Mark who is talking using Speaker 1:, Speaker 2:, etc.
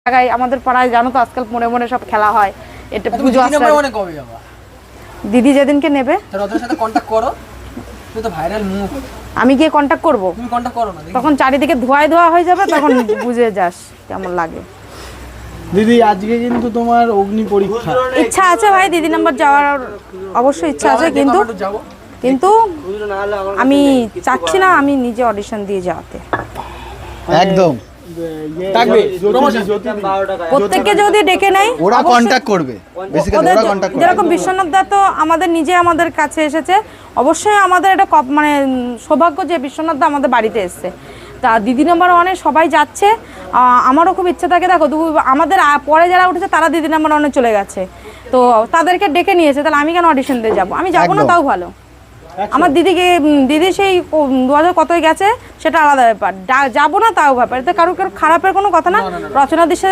Speaker 1: জায়গায় আমাদের পাড়ায় জানো তো আজকাল মনে মনে সব খেলা হয়। এটা পুজো আসছে, দিদি যেদিনকে নেবে
Speaker 2: ওদের সাথে কন্টাক্ট করো, তুমি তো ভাইরাল মুখ,
Speaker 1: আমি গিয়ে কন্টাক্ট করব।
Speaker 2: তুমি কন্টাক্ট করো না,
Speaker 1: তখন চারিদিকে ধোয়া হয়ে যাবে, তখন বুঝে যাস কেমন লাগে।
Speaker 3: দিদি আজকে কিন্তু তোমার অগ্নি পরীক্ষা,
Speaker 1: ইচ্ছা আছে ভাই দিদি নাম্বার যাওয়ার, অবশ্যই ইচ্ছা আছে, কিন্তু আমি চাচ্ছি না আমি নিজে অডিশন দিয়ে যাওয়াতে।
Speaker 4: একদম
Speaker 1: প্রত্যেককে যদি ডেকে নেয়
Speaker 4: ওরা কন্টাক্ট করবে, বেসিক্যালি ওরা কন্টাক্ট করবে।
Speaker 1: যেরকম বিশ্বনাথ দা তো আমাদের কাছে এসেছে, অবশ্যই আমাদের এটা মানে সৌভাগ্য যে বিশ্বনাথ দা আমাদের বাড়িতে এসেছে। তা দিদি নাম্বার ওয়ানে সবাই যাচ্ছে, আমারও খুব ইচ্ছা থাকে। দেখো আমাদের পরে যারা উঠেছে তারা দিদি নাম্বার ওয়ানে চলে গেছে, তো তাদেরকে ডেকে নিয়েছে, তাহলে আমি কেন অডিশন দিয়ে যাবো? আমি যাবো না তাও ভালো। আমার দিদি সেই 2000 কতই গেছে সেটা আলাদা ব্যাপার, যাবো না তাও ব্যাপার, এতে কারো খারাপের কোনো কথা না। রচনাদির সাথে